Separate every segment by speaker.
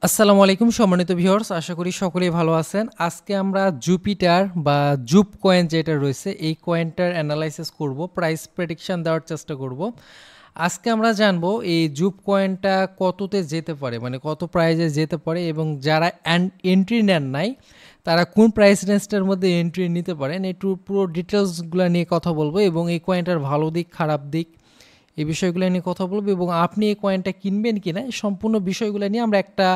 Speaker 1: আসসালামু আলাইকুম সম্মানিত ভিউয়ার্স, আশা করি সকলেই ভালো আছেন। আজকে আমরা জুপিটার বা জুপ কয়েন যেটা রয়েছে এই কয়েনটার অ্যানালাইসিস করব, প্রাইস প্রেডিকশন দেওয়ার চেষ্টা করব। আজকে আমরা জানবো এই জুপ কয়েনটা কততে যেতে পারে, মানে কত প্রাইসে যেতে পারে, এবং যারা এন্ট্রি নেন নাই তারা কোন প্রাইস রেঞ্জটার মধ্যে এন্ট্রি নিতে পারেন, একটু পুরো ডিটেলসগুলো নিয়ে কথা বলবো এবং এই কয়েনটার ভালো দিক খারাপ দিক এই বিষয়গুলো নিয়ে কথা বলবো এবং আপনি এই কয়েনটা কিনবেন কিনা এই সম্পূর্ণ বিষয়গুলো নিয়ে আমরা একটা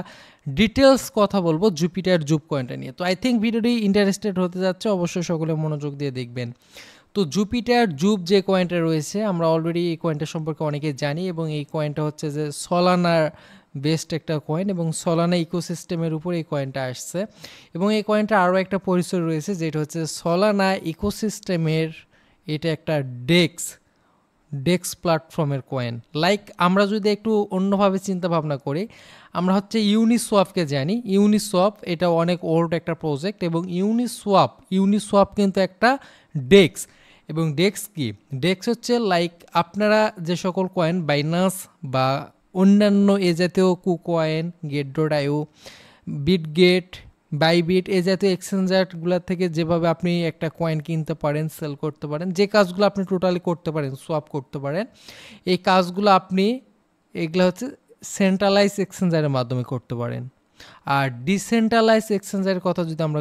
Speaker 1: ডিটেলস কথা বলবো জুপিটার জুপ কয়েনটা নিয়ে। তো আই থিঙ্ক ভিডিওটি ইন্টারেস্টেড হতে যাচ্ছে, অবশ্যই সকলে মনোযোগ দিয়ে দেখবেন। তো জুপিটার জুপ যে কয়েনটা রয়েছে আমরা অলরেডি এই কয়েনটা সম্পর্কে অনেকে জানি এবং এই কয়েনটা হচ্ছে যে সলানার বেস্ট একটা কয়েন এবং সলানা ইকোসিস্টেমের উপর এই কয়েনটা আসছে এবং এই কয়েনটা আরও একটা পরিচয় রয়েছে যেটা হচ্ছে সলানা ইকোসিস্টেমের এটা একটা ডেক্স প্ল্যাটফর্মের কয়েন। লাইক আমরা যদি একটু অন্যভাবে চিন্তা ভাবনা করি, আমরা হচ্ছে ইউনিসোয়াপকে জানি। ইউনিসোয়াপ এটা অনেক ওল্ড একটা প্রজেক্ট এবং ইউনিসোয়াপ কিন্তু একটা ডেক্স। এবং ডেক্স কি? ডেক্স হচ্ছে লাইক আপনারা যে সকল কয়েন বাইনান্স বা অন্যান্য এ জাতীয় কুকয়েন, গেট.আইও, বিটগেট, বাইবিট এই জাতীয় এক্সচেঞ্জারগুলোর থেকে যেভাবে আপনি একটা কয়েন কিনতে পারেন, সেল করতে পারেন, যে কাজগুলো আপনি টোটালি করতে পারেন, সোয়াপ করতে পারেন, এই কাজগুলো আপনি এগুলো হচ্ছে সেন্ট্রালাইজ এক্সচেঞ্জারের মাধ্যমে করতে পারেন। আর ডিসেন্ট্রালাইজ এক্সচেঞ্জারের কথা যদি আমরা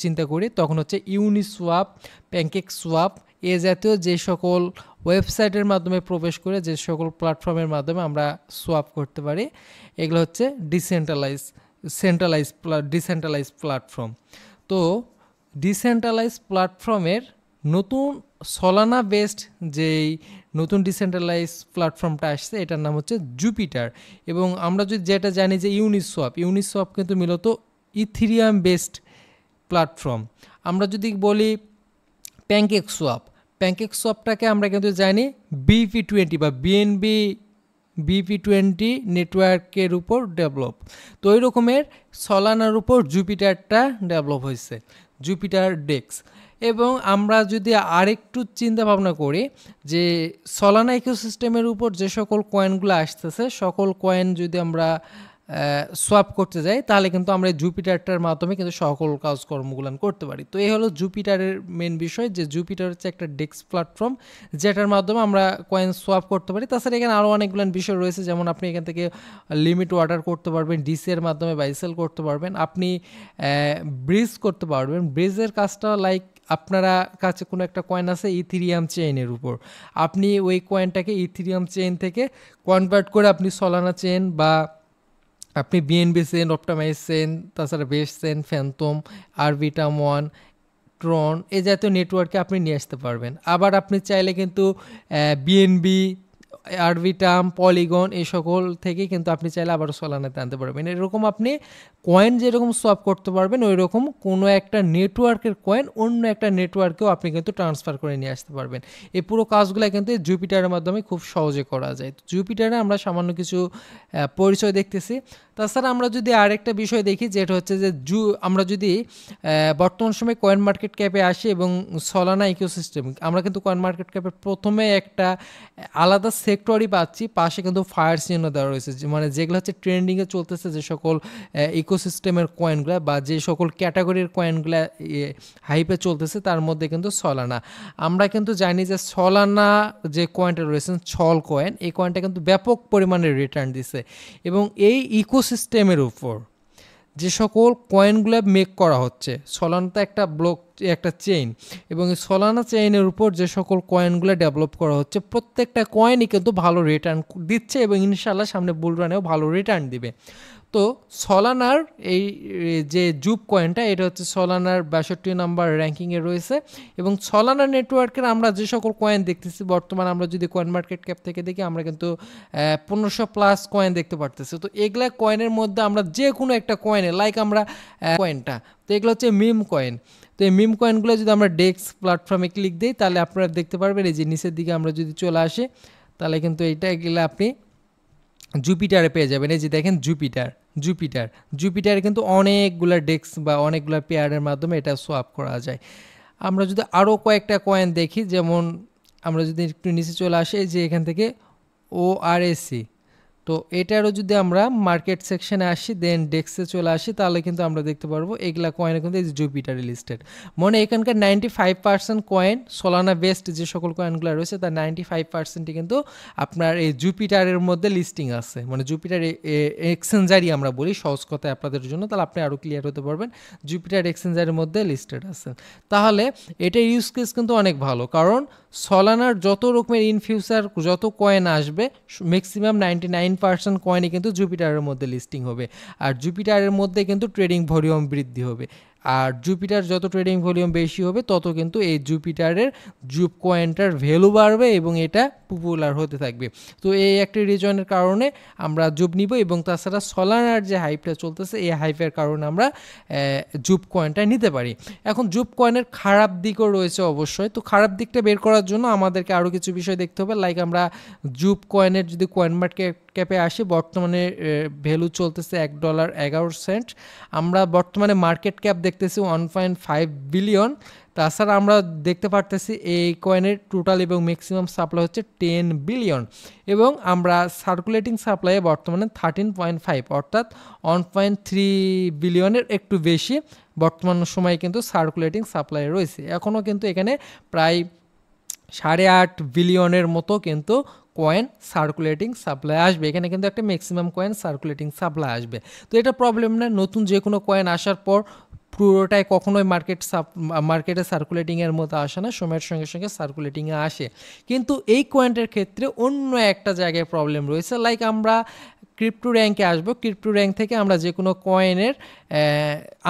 Speaker 1: চিন্তা করি তখন হচ্ছে ইউনিসোয়াপ, প্যানকেকসোয়াপ এ জাতীয় যে সকল ওয়েবসাইটের মাধ্যমে প্রবেশ করে যে সকল প্ল্যাটফর্মের মাধ্যমে আমরা সোয়াপ করতে পারি এগুলো হচ্ছে ডিসেন্ট্রালাইজ প্ল্যাটফর্ম। তো ডিসেন্ট্রালাইজ প্ল্যাটফর্মের নতুন সলানা বেসড যেই নতুন ডিসেন্ট্রালাইজ প্ল্যাটফর্মটা আসছে এটার নাম হচ্ছে জুপিটার। এবং আমরা যদি যেটা জানি যে ইউনিসোয়াপ কিন্তু মূলত ইথিরিয়াম বেসড প্ল্যাটফর্ম। আমরা যদি বলি প্যানকেকসোয়াপটাকে আমরা কিন্তু জানি BP20 বা BP20 নেটওয়ার্কের উপর ডেভেলপ। তো ওই রকমের সলানার উপর জুপিটারটা ডেভেলপ হয়েছে, জুপিটার ডেক্স। এবং আমরা যদি আরেকটু চিন্তা ভাবনা করি যে সলানা ইকোসিস্টেমের উপর যে সকল কয়েনগুলো আসতেছে সকল কয়েন যদি আমরা সোয়াপ করতে যাই তাহলে কিন্তু আমরা জুপিটারটার মাধ্যমে কিন্তু সকল কাজকর্মগুলো করতে পারি। তো এই হলো জুপিটারের মেন বিষয়, যে জুপিটার হচ্ছে একটা ডেক্স প্ল্যাটফর্ম যেটার মাধ্যমে আমরা কয়েন সোয়াপ করতে পারি। তাছাড়া এখানে আরও অনেকগুলো বিষয় রয়েছে, যেমন আপনি এখান থেকে লিমিট অর্ডার করতে পারবেন, ডিসি এর মাধ্যমে বাইসেল করতে পারবেন, আপনি ব্রিজ করতে পারবেন। ব্রিজের কাজটা লাইক আপনারা কাছে কোনো একটা কয়েন আছে ইথিরিয়াম চেইনের উপর, আপনি ওই কয়েনটাকে ইথিরিয়াম চেইন থেকে কনভার্ট করে আপনি সলানা চেইন বা আপনি বিএনবি চেইন, অপটামাইজ চেইন, তাছাড়া বেস চেইন, ফ্যান্টম, আরবিটাম1, ট্রন এই জাতীয় নেটওয়ার্কে আপনি নিয়ে আসতে পারবেন। আবার আপনি চাইলে কিন্তু বিএনবি, আরবিটাম, পলিগন এই সকল থেকে কিন্তু আপনি চাইলে আবার সলানাতে আনতে পারবেন। এরকম আপনি কয়েন যেরকম সোয়াপ করতে পারবেন ওই রকম কোনো একটা নেটওয়ার্কের কয়েন অন্য একটা নেটওয়ার্কেও আপনি কিন্তু ট্রান্সফার করে নিয়ে আসতে পারবেন। এই পুরো কাজগুলো কিন্তু জুপিটারের মাধ্যমে খুব সহজে করা যায়। তো জুপিটারে আমরা সামান্য কিছু পরিচয় দেখতেছি। তাছাড়া আমরা যদি আরেকটা বিষয় দেখি যেটা হচ্ছে যে আমরা যদি বর্তমান সময়ে কয়েন মার্কেট ক্যাপে আসি এবং সলানা ইকোসিস্টেম, আমরা কিন্তু কয়েন মার্কেট ক্যাপের প্রথমে একটা আলাদা সেক্টরই পাচ্ছি, পাশে কিন্তু ফায়ার চিহ্ন দেওয়া রয়েছে, মানে যেগুলো হচ্ছে ট্রেন্ডিংয়ে চলতেছে যে সকল ইকোসিস্টেমের কয়েনগুলো বা যে সকল ক্যাটাগরির কয়েনগুলো হাইপে চলতেছে তার মধ্যে কিন্তু সলানা। আমরা কিন্তু জানি যে সলানা যে কয়েনটা রয়েছে ছল কয়েন, এই কয়েনটা কিন্তু ব্যাপক পরিমাণে রিটার্ন দিছে এবং এই ইকোসিস্টেমের উপর যে সকল কয়েনগুলো মেক করা হচ্ছে, সলানা একটা চেইন এবং এই সলানা চেইনের উপর যে সকল কয়েনগুলো ডেভেলপ করা হচ্ছে প্রত্যেকটা কয়েনই কিন্তু ভালো রিটার্ন দিচ্ছে এবং ইনশাআল্লাহ সামনে বুল রানেও ভালো রিটার্ন দিবে। তো সলানার এই যে জুপ কয়েনটা এটা হচ্ছে সলানার 62 নাম্বার র্যাঙ্কিংয়ে রয়েছে এবং সলানা নেটওয়ার্কের আমরা যে সকল কয়েন দেখতেছি বর্তমানে আমরা যদি কয়েন মার্কেট ক্যাপ থেকে দেখি আমরা কিন্তু 1500+ কয়েন দেখতে পারতেছি। তো এগুলা কয়েনের মধ্যে আমরা যে কোনো একটা কয়েনে লাইক আমরা কয়েনটা, তো এগুলো হচ্ছে মিম কয়েন। তো এই মিম কয়েনগুলো যদি আমরা ডেক্স প্ল্যাটফর্মে ক্লিক দিই তাহলে আপনারা দেখতে পারবেন এই যে নিচের দিকে আমরা যদি চলে আসি তাহলে কিন্তু এগুলো আপনি জুপিটারে পেয়ে যাবেন। এই যে দেখেন জুপিটারে কিন্তু অনেকগুলা ডেক্স বা অনেকগুলা পেয়ারের মাধ্যমে এটা সোয়াপ করা যায়। আমরা যদি আরও কয়েকটা কয়েন দেখি, যেমন আমরা যদি একটু নিচে চলে আসি যে এখান থেকে ORAC, তো এটারও যদি আমরা মার্কেট সেকশনে আসি দেন ডেক্সে চলে আসি তাহলে কিন্তু আমরা দেখতে পারবো এগুলা কয়েনে কিন্তু এই যে জুপিটার লিস্টেড, মানে এখানকার 95% কয়েন সোলানা বেসড যে সকল কয়েনগুলো রয়েছে তার 95%ই কিন্তু আপনার এই জুপিটারের মধ্যে লিস্টিং আছে, মানে জুপিটার এক্সচেঞ্জারই আমরা বলি সহজ কথায় আপনাদের জন্য, তাহলে আপনি আরও ক্লিয়ার হতে পারবেন। জুপিটার এক্সচেঞ্জারের মধ্যে লিস্টেড আছে, তাহলে এটার ইউজ কেস কিন্তু অনেক ভালো, কারণ সলানার যত রকমের ইন ফিউচার যত কয়েন আসবে ম্যাক্সিমাম 99% কয়েনই কিন্তু জুপিটারের মধ্যে লিস্টিং হবে, আর জুপিটারের মধ্যে কিন্তু ট্রেডিং ভলিউম বৃদ্ধি হবে, আর জুপিটার যত ট্রেডিং ভলিউম বেশি হবে তত কিন্তু এই জুপিটারের জুপ কয়েনটার ভ্যালু বাড়বে এবং এটা পপুলার হতে থাকবে। তো এই একটি রিজনের কারণে আমরা জুপ নিব, এবং তাছাড়া সলানার যে হাইপটা চলতেছে এই হাইপের কারণে আমরা জুপ কয়েনটা নিতে পারি। এখন জুপ কয়েনের খারাপ দিকও রয়েছে অবশ্যই, তো খারাপ দিকটা বের করার জন্য আমাদেরকে আরও কিছু বিষয় দেখতে হবে, লাইক আমরা জুপ কয়েনের যদি কয়েন মার্কেট ক্যাপে আসি বর্তমানে ভ্যালু চলতেছে $1.11, আমরা বর্তমানে মার্কেট ক্যাপ দেখতেছি 1.5 বিলিয়ন। তাছাড়া আমরা দেখতে পারতেছি এই কয়েনের টোটাল এবং ম্যাক্সিমাম সাপ্লাই হচ্ছে 10 বিলিয়ন, এবং আমরা সার্কুলেটিং সাপ্লাইয়ে বর্তমানে 13.5 অর্থাৎ 1.3 বিলিয়নের একটু বেশি বর্তমান সময়ে কিন্তু সার্কুলেটিং সাপ্লাই রয়েছে। এখনও কিন্তু এখানে প্রায় 8.5 বিলিয়নের মতো কিন্তু কয়েন সার্কুলেটিং সাপ্লাই আসবে, এখানে কিন্তু একটা ম্যাক্সিমাম কয়েন সার্কুলেটিং সাপ্লাই আসবে। তো এটা প্রবলেম না, নতুন যে কোনো কয়েন আসার পর পুরোটাই কখনোই মার্কেটে সার্কুলেটিংয়ের মতো আসে না, সময়ের সঙ্গে সঙ্গে সার্কুলেটিংয়ে আসে। কিন্তু এই কয়েনটার ক্ষেত্রে অন্য একটা জায়গায় প্রবলেম রয়েছে, লাইক আমরা ক্রিপ্টো র্যাঙ্কে আসবো, ক্রিপ্টো র্যাঙ্ক থেকে আমরা যে কোনো কয়েনের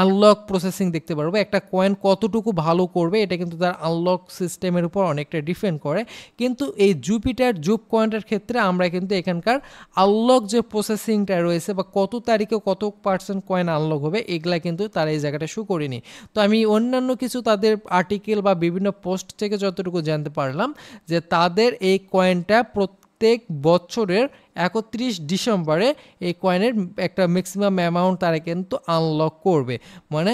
Speaker 1: আনলক প্রসেসিং দেখতে পারবো। একটা কয়েন কতটুকু ভালো করবে এটা কিন্তু তার আনলক সিস্টেমের উপর অনেকটা ডিপেন্ড করে, কিন্তু এই জুপিটার জুপ কয়েনটার ক্ষেত্রে আমরা কিন্তু এখানকার আনলক যে প্রসেসিংটা রয়েছে বা কত তারিখে কত পার্সেন্ট কয়েন আনলক হবে এগুলা কিন্তু তারা এই জায়গাটা শো করেনি। তো আমি অন্যান্য কিছু তাদের আর্টিকেল বা বিভিন্ন পোস্ট থেকে যতটুকু জানতে পারলাম যে তাদের এই কয়েনটা প্রত্যেক বছরের 31 ডিসেম্বরে এই কয়েনের একটা ম্যাক্সিমাম অ্যামাউন্ট তারা কিন্তু আনলক করবে, মানে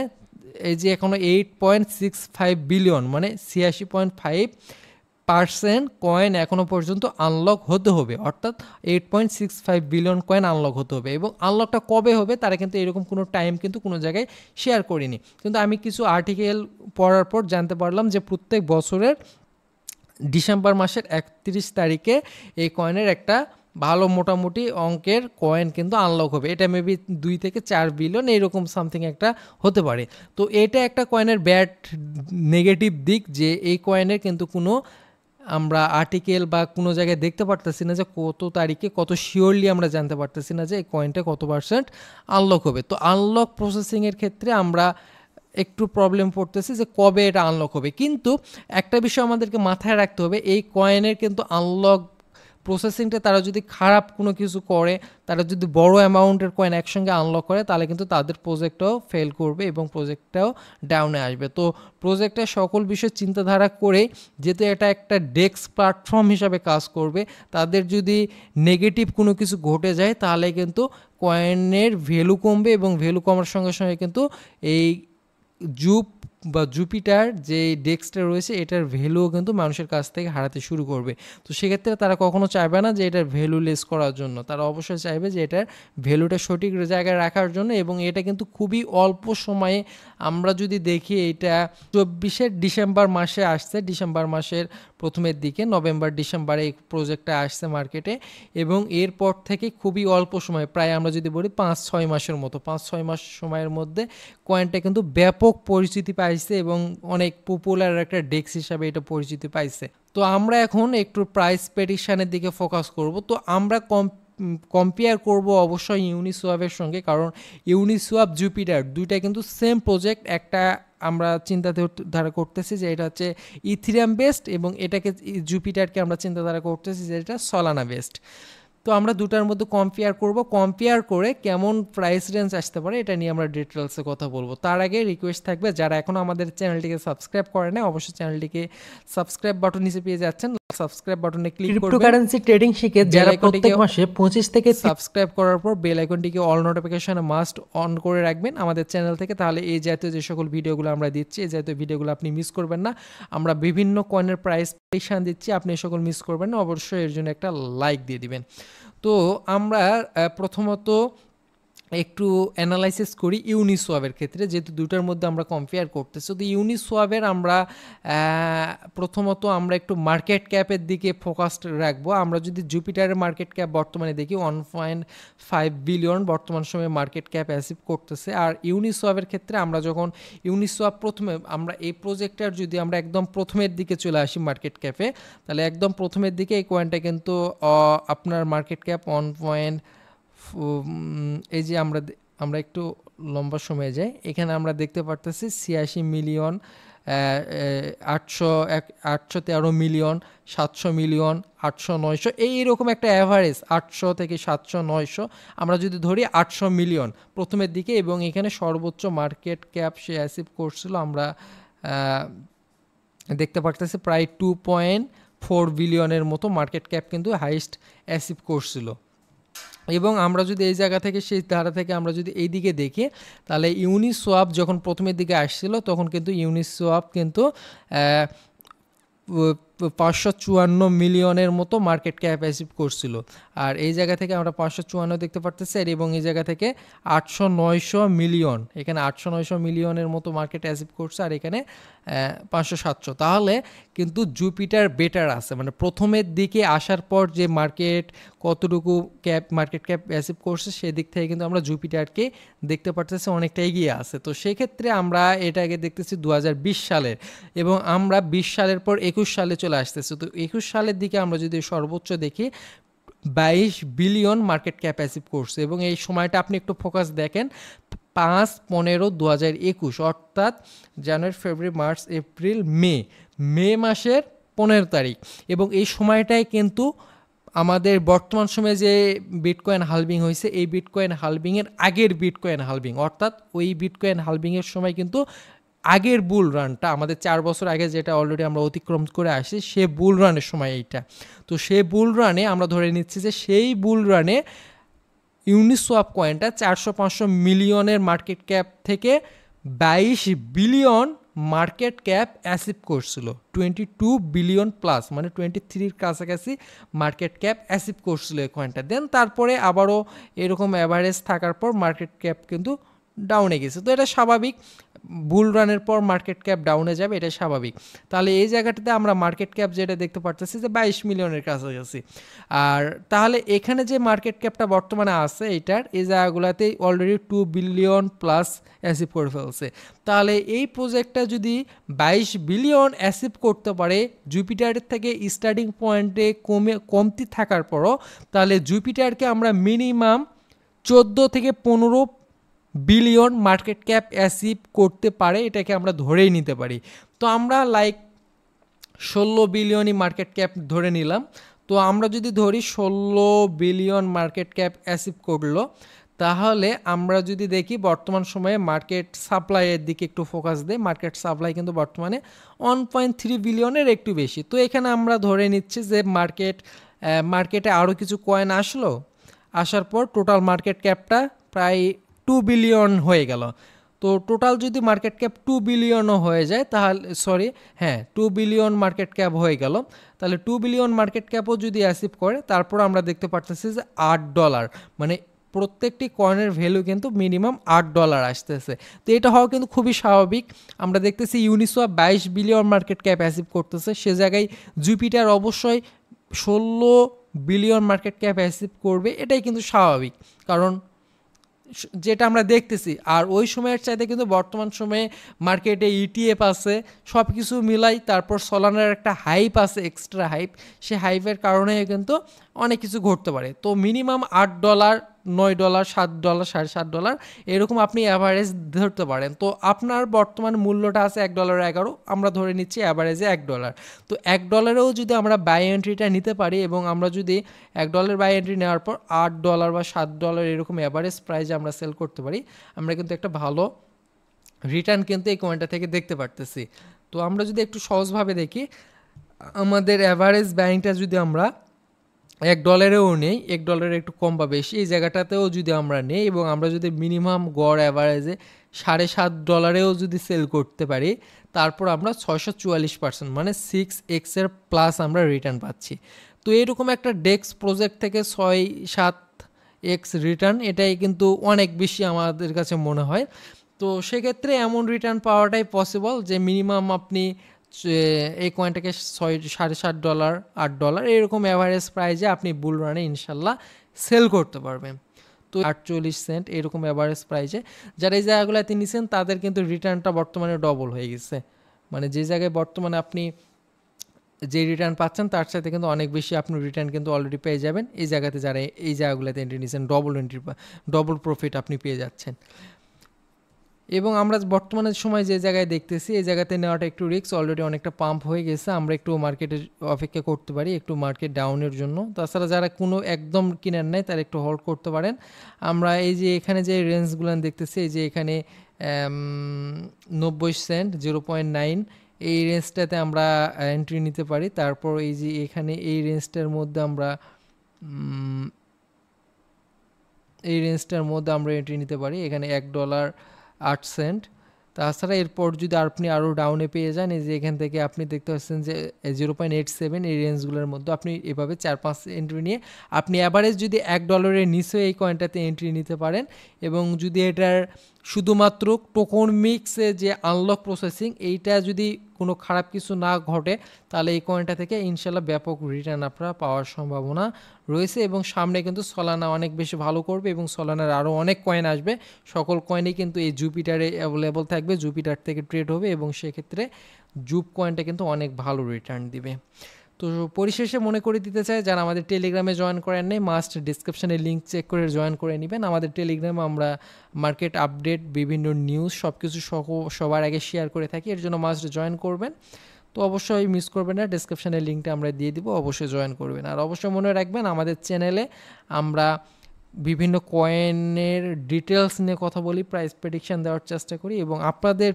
Speaker 1: এই যে এখনো 8.65 বিলিয়ন মানে 86.5% কয়েন এখনো পর্যন্ত আনলক হতে হবে, অর্থাৎ 8.65 বিলিয়ন কয়েন আনলক হতে হবে। এবং আনলকটা কবে হবে তারা কিন্তু এরকম কোনো টাইম কিন্তু কোনো জায়গায় শেয়ার করেনি, কিন্তু আমি কিছু আর্টিকেল পড়ার পর জানতে পারলাম যে প্রত্যেক বছরের ডিসেম্বর মাসের 31 তারিখে এই কয়েনের একটা ভালো মোটামুটি অঙ্কের কয়েন কিন্তু আনলক হবে, এটা মেবি 2 থেকে 4 বিলিয়ন এইরকম সামথিং একটা হতে পারে। তো এটা একটা কয়েনের ব্যাড নেগেটিভ দিক যে এই কয়েনের কিন্তু কোনো আমরা আর্টিকেল বা কোনো জায়গায় দেখতে পারতেছি না যে কত তারিখে কত শিওরলি আমরা জানতে পারতেছি না যে এই কয়েনটা কত পার্সেন্ট আনলক হবে। তো আনলক প্রসেসিংয়ের ক্ষেত্রে আমরা একটু প্রবলেম পড়তেছি যে কবে এটা আনলক হবে, কিন্তু একটা বিষয় আমাদেরকে মাথায় রাখতে হবে এই কয়েনের কিন্তু আনলক প্রসেসিংটা তারা যদি খারাপ কোনো কিছু করে, তারা যদি বড় অ্যামাউন্টের কয়েন একসঙ্গে আনলক করে তাহলে কিন্তু তাদের প্রজেক্টটাও ফেল করবে এবং প্রজেক্টটাও ডাউনে আসবে। তো প্রজেক্টের সকল বিষয় চিন্তাধারা করে যেহেতু এটা একটা ডেক্স প্ল্যাটফর্ম হিসাবে কাজ করবে, তাদের যদি নেগেটিভ কোনো কিছু ঘটে যায় তাহলে কিন্তু কয়েনের ভ্যালু কমবে, এবং ভ্যালু কমার সঙ্গে সঙ্গে কিন্তু এই জুপ বা জুপিটার যে ডেক্সটা রয়েছে এটার ভ্যালুও কিন্তু মানুষের কাছ থেকে হারাতে শুরু করবে। তো সেক্ষেত্রে তারা কখনো চাইবে না যে এটার ভ্যালু লেস করার জন্য, তারা অবশ্যই চাইবে যে এটার ভ্যালুটা সঠিক জায়গায় রাখার জন্য। এবং এটা কিন্তু খুবই অল্প সময়ে আমরা যদি দেখি এটা 24 ডিসেম্বর মাসে আসছে, ডিসেম্বর মাসের প্রথমের দিকে নভেম্বর ডিসেম্বরে এই প্রজেক্টটা আসছে মার্কেটে, এবং এরপর থেকে খুবই অল্প সময় প্রায় আমরা যদি বলি 5-6 মাসের মতো 5-6 মাস সময়ের মধ্যে কয়েনটা কিন্তু ব্যাপক পরিচিতি পাইছে এবং অনেক পপুলার একটা ডেক্স হিসাবে এটা পরিচিতি পাইছে। তো আমরা এখন একটু প্রাইস প্রেডিকশানের দিকে ফোকাস করব। তো আমরা কম্পেয়ার করব অবশ্যই ইউনিসোয়াপের সঙ্গে, কারণ ইউনিসোয়াপ জুপিটার দুইটা কিন্তু সেম প্রজেক্ট। একটা আমরা চিন্তাধারা করতেছি যে এটা হচ্ছে ইথিরিয়াম বেসড, এবং এটাকে জুপিটারকে আমরা চিন্তাধারা করতেছি যে এটা সলানা বেসড। তো আমরা দুটার মধ্যে কম্পেয়ার করে কেমন প্রাইস রেঞ্জ আসতে পারে এটা নিয়ে আমরা ডিটেলসে কথা বলবো। তার আগে রিকোয়েস্ট থাকবে যারা এখনও আমাদের চ্যানেলটিকে সাবস্ক্রাইব করে না অবশ্যই চ্যানেলটিকে সাবস্ক্রাইব বাটন নিচে পেয়ে যাচ্ছেন, সাবস্ক্রাইব বাটনে ক্লিক করবেন।
Speaker 2: ক্রিপ্টোকারেন্সি ট্রেডিং শিখে যারা প্রত্যেক মাসে 25 থেকে
Speaker 1: সাবস্ক্রাইব করার পর বেল আইকনটিকে অল নোটিফিকেশনে মাস্ট অন করে রাখবেন আমাদের চ্যানেল থেকে, তাহলে এই জাতীয় যে সকল ভিডিওগুলো আমরা দিচ্ছি এই জাতীয় ভিডিওগুলো আপনি মিস করবেন না। আমরা বিভিন্ন কয়েনের প্রাইস প্রেডিকশন দিচ্ছি, আপনি এই সকল মিস করবেন না, অবশ্যই এর জন্য একটা লাইক দিয়ে দিবেন। তো আমরা প্রথমত একটু অ্যানালাইসিস করি ইউনিসোয়াবের ক্ষেত্রে, যেহেতু দুটার মধ্যে আমরা কম্পেয়ার করতেছি। তো ইউনিসোয়াবের আমরা প্রথমত আমরা একটু মার্কেট ক্যাপের দিকে ফোকাসড রাখবো। আমরা যদি জুপিটারের মার্কেট ক্যাপ বর্তমানে দেখি 1.5 বিলিয়ন বর্তমান সময়ে মার্কেট ক্যাপ অ্যাচিভ করতেছে। আর ইউনিসোয়াবের ক্ষেত্রে আমরা যখন ইউনিসোয়াব প্রথমে আমরা এই প্রজেক্টটার যদি আমরা একদম প্রথমের দিকে চলে আসি মার্কেট ক্যাপে, তাহলে একদম প্রথমের দিকে এই কয়েনটা কিন্তু আপনার মার্কেট ক্যাপ এই যে আমরা একটু লম্বা সময়ে যাই, এখানে আমরা দেখতে পারতেছি 86 মিলিয়ন, 813 মিলিয়ন, 700 মিলিয়ন, 800, 900, এইরকম একটা অ্যাভারেজ 800 থেকে 700, 900 আমরা যদি ধরি 800 মিলিয়ন প্রথমের দিকে, এবং এখানে সর্বোচ্চ মার্কেট ক্যাপ সে অ্যাচিভ করছিল আমরা দেখতে পারতেছি প্রায় 2.4 বিলিয়নের মতো মার্কেট ক্যাপ কিন্তু হাইয়েস্ট অ্যাচিভ করছিল। এবং আমরা যদি এই জায়গা থেকে সেই ধারা থেকে আমরা যদি এই দিকে দেখি, তাহলে ইউনিসোয়াব যখন প্রথমের দিকে আসছিল তখন কিন্তু ইউনিসোয়াব কিন্তু 554 মিলিয়নের মতো মার্কেট ক্যাপ অ্যাচিভ করছিল। আর এই জায়গা থেকে আমরা 554 দেখতে পারতেছি, এবং এই জায়গা থেকে 800-900 মিলিয়ন, এখানে 800-900 মিলিয়নের মতো মার্কেট অ্যাচিভ করছে, আর এখানে 500-700। তাহলে কিন্তু জুপিটার বেটার আছে, মানে প্রথমের দিকে আসার পর যে কতটুকু মার্কেট ক্যাপ অ্যাচিভ করছে সেদিক থেকে কিন্তু আমরা জুপিটারকে দেখতে পারতেছি অনেকটা এগিয়ে আছে। তো সেক্ষেত্রে আমরা এটাকে দেখতেছি 2020 সালের, এবং আমরা 20 সালের পর 21 সালে চলে আসতেছি। তো 21 সালের দিকে আমরা যদি সর্বোচ্চ দেখি 22 বিলিয়ন মার্কেট ক্যাপ অ্যাচিভ করছে, এবং এই সময়টা আপনি একটু ফোকাস দেখেন 5-15-2021, অর্থাৎ জানুয়ারি, ফেব্রুয়ারি, মার্চ, এপ্রিল, মে মাসের 15 তারিখ। এবং এই সময়টায় কিন্তু আমাদের বর্তমান সময়ে যে বিটকয়েন হালভিং হয়েছে, এই বিটকয়েন হালভিংয়ের আগের বিটকয়েন হালভিং, অর্থাৎ ওই বিটকয়েন হালভিংয়ের সময় কিন্তু আগের বুল রানটা আমাদের 4 বছর আগে যেটা অলরেডি আমরা অতিক্রম করে আসি, সে বুল রানের সময় এইটা। তো সেই বুল রানে আমরা ধরে নিচ্ছি যে সেই বুল রানে ইউনিসোয়াপ কয়েনটা 400-500 মিলিয়নের মার্কেট ক্যাপ থেকে 22 বিলিয়ন মার্কেট ক্যাপ অ্যাচিভ করছিল, 22 বিলিয়ন প্লাস, মানে 23-র কাছাকাছি মার্কেট ক্যাপ অ্যাচিভ করছিল এই কয়েনটা। দেন তারপরে আবারও এরকম অ্যাভারেজ থাকার পর মার্কেট ক্যাপ কিন্তু ডাউনে গেছে। তো এটা স্বাভাবিক, বুল রানের পর মার্কেট ক্যাপ ডাউনে যাবে, এটা স্বাভাবিক। তাহলে এই জায়গাটাতে আমরা মার্কেট ক্যাপ যেটা দেখতে পারতেছি যে 22 মিলিয়নের কাছাকাছি। আর তাহলে এখানে যে মার্কেট ক্যাপটা বর্তমানে আছে এইটার এই জায়গাগুলোতে অলরেডি 2 বিলিয়ন প্লাস অ্যাচিভ করে ফেলছে। তাহলে এই প্রজেক্টটা যদি 22 বিলিয়ন অ্যাচিভ করতে পারে জুপিটারের থেকে স্টার্টিং পয়েন্টে কমতি থাকার পরও, তাহলে জুপিটারকে আমরা মিনিমাম 14 থেকে 15 বিলিয়ন মার্কেট ক্যাপ অ্যাচিভ করতে পারে, এটাকে আমরা ধরেই নিতে পারি। তো আমরা 16 বিলিয়নই মার্কেট ক্যাপ ধরে নিলাম। তো আমরা যদি ধরি 16 বিলিয়ন মার্কেট ক্যাপ অ্যাচিভ করলো, তাহলে আমরা যদি দেখি বর্তমান সময়ে মার্কেট সাপ্লাইয়ের দিকে একটু ফোকাস দেই, মার্কেট সাপ্লাই কিন্তু বর্তমানে 1.3 বিলিয়নের একটু বেশি। তো এখানে আমরা ধরে নিচ্ছি যে মার্কেটে আরও কিছু কয়েন আসার পর টোটাল মার্কেট ক্যাপটা প্রায় 2 বিলিয়ন হয়ে গেল। তো টোটাল যদি মার্কেট ক্যাপ 2 বিলিয়নও হয়ে যায়, তাহলে 2 বিলিয়ন মার্কেট ক্যাপ হয়ে গেল, তাহলে 2 বিলিয়ন মার্কেট ক্যাপও যদি অ্যাচিভ করে, তারপর আমরা দেখতে পারতেছি যে $8, মানে প্রত্যেকটি কয়েনের ভ্যালু কিন্তু মিনিমাম $8 আসতেছে। তো এটা হওয়া কিন্তু খুবই স্বাভাবিক। আমরা দেখতেছি Uniswap 22 billion market cap achieve করতেছে, সে জায়গায় জুপিটার অবশ্যই 16 বিলিয়ন মার্কেট ক্যাপ অ্যাচিভ করবে, এটাই কিন্তু স্বাভাবিক, কারণ যেটা আমরা দেখতেছি। আর ওই সময়ের চাইতে কিন্তু বর্তমান সময়ে মার্কেটে ইটিএফ আছে, সব কিছু মিলাই, তারপর সোলানার একটা হাইপ আছে, এক্সট্রা হাইপ, সে হাইপের কারণে কিন্তু অনেক কিছু ঘটতে পারে। তো মিনিমাম $8, $9, $7, $7.5 এরকম আপনি অ্যাভারেজ ধরতে পারেন। তো আপনার বর্তমান মূল্যটা আছে $1.11, আমরা ধরে নিচ্ছি অ্যাভারেজে $1। তো $1-এও যদি আমরা বাই এন্ট্রিটা নিতে পারি, এবং আমরা যদি $1 বাই এন্ট্রি নেওয়ার পর $8 বা $7 এরকম অ্যাভারেজ প্রাইসে আমরা সেল করতে পারি, আমরা কিন্তু একটা ভালো রিটার্ন কিন্তু এই কয়েনটা থেকে দেখতে পারতেছি। তো আমরা যদি একটু সহজভাবে দেখি, আমাদের অ্যাভারেজ বাইংটা যদি আমরা $1 নেই, $1 একটু কম বা বেশি এই জায়গাটাতেও যদি আমরা নেই এবং আমরা যদি মিনিমাম গড় অ্যাভারেজে $7.5 যদি সেল করতে পারি, তারপর আমরা 644% মানে 6x এর প্লাস আমরা রিটার্ন পাচ্ছি। তো এরকম একটা ডেক্স প্রজেক্ট থেকে 6-7x রিটার্ন, এটাই কিন্তু অনেক বেশি আমাদের কাছে মনে হয়। তো সেক্ষেত্রে এমন রিটার্ন পাওয়াটাই পসিবল যে মিনিমাম আপনি এই কয়েনটাকে $7.5 $8 এরকম অ্যাভারেজ প্রাইজে আপনি বুল রানে ইনশাল্লাহ সেল করতে পারবেন। তো 48 সেন্ট এরকম অ্যাভারেজ প্রাইজে যারা এই জায়গাগুলোতে নিছেন তাদের কিন্তু রিটার্নটা বর্তমানে ডবল হয়ে গেছে। মানে যে জায়গায় বর্তমানে আপনি যে রিটার্ন পাচ্ছেন তার সাথে কিন্তু অনেক বেশি আপনি রিটার্ন কিন্তু অলরেডি পেয়ে যাবেন এই জায়গাতে, যারা এই জায়গাগুলোতে এন্ট্রি নিয়েছেন ডবল প্রফিট আপনি পেয়ে যাচ্ছেন। এবং আমরা বর্তমানে সময় যে জায়গায় দেখতেছি এই জায়গাতে নেওয়াটা একটু রিস্ক, অলরেডি অনেকটা পাম্প হয়ে গেছে, আমরা একটু মার্কেটের অপেক্ষা করতে পারি একটু মার্কেট ডাউনের জন্য। তাছাড়া যারা কোনো একদম কিনার নেয় তারা একটু হোল্ড করতে পারেন। আমরা এই যে এখানে যে রেঞ্জগুলো দেখতেছি, এই যে এখানে 90 সেন্ট 0.9 এই রেঞ্জটাতে আমরা এন্ট্রি নিতে পারি। তারপর এই যে এখানে এই রেঞ্জটার মধ্যে আমরা এন্ট্রি নিতে পারি, এখানে $1.08। তাছাড়া এরপর যদি আপনি আরও ডাউনে পেয়ে যান, এই যে এখান থেকে আপনি দেখতে পাচ্ছেন যে 0.87 এই রেঞ্জগুলোর মধ্যে আপনি এভাবে 4-5 এন্ট্রি নিয়ে আপনি অ্যাভারেজ যদি $1 নিচে এই কয়েনটাতে এন্ট্রি নিতে পারেন এবং যদি এটার শুধুমাত্র টোকন মিক্সে যে আনলক প্রসেসিং এইটা যদি কোনো খারাপ কিছু না ঘটে, তাহলে এই কয়েনটা থেকে ইনশাল্লাহ ব্যাপক রিটার্ন আপনারা পাওয়ার সম্ভাবনা রয়েছে। এবং সামনে কিন্তু সলানা অনেক বেশি ভালো করবে এবং সলানার আরও অনেক কয়েন আসবে, সকল কয়েনই কিন্তু এই জুপিটারে অ্যাভেলেবল থাকবে, জুপিটার থেকে ট্রেড হবে এবং সেক্ষেত্রে জুপ কয়েনটা কিন্তু অনেক ভালো রিটার্ন দিবে। তো পরিশেষে মনে করে দিতে চাই, যারা আমাদের টেলিগ্রামে জয়েন করেন নেই মাস্ট ডিসক্রিপশানে লিঙ্ক চেক করে জয়েন করে নেবেন। আমাদের টেলিগ্রামে আমরা মার্কেট আপডেট, বিভিন্ন নিউজ সব কিছু সবার আগে শেয়ার করে থাকি, এর জন্য মাস্ট জয়েন করবেন। তো অবশ্যই মিস করবেন না, ডিসক্রিপশানে লিঙ্কটা আমরা দিয়ে দিব, অবশ্যই জয়েন করবেন। আর অবশ্যই মনে রাখবেন আমাদের চ্যানেলে আমরা বিভিন্ন কয়েনের ডিটেলস নিয়ে কথা বলি, প্রাইস প্রেডিকশান দেওয়ার চেষ্টা করি এবং আপনাদের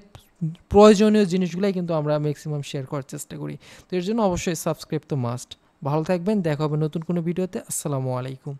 Speaker 1: প্রয়োজনীয় জিনিসগুলাই কিন্তু আমরা ম্যাক্সিমাম শেয়ার করার চেষ্টা করি। তো এর জন্য অবশ্যই সাবস্ক্রাইব তো মাস্ট। ভালো থাকবেন, দেখা হবে নতুন কোনো ভিডিওতে। আসসালামু আলাইকুম।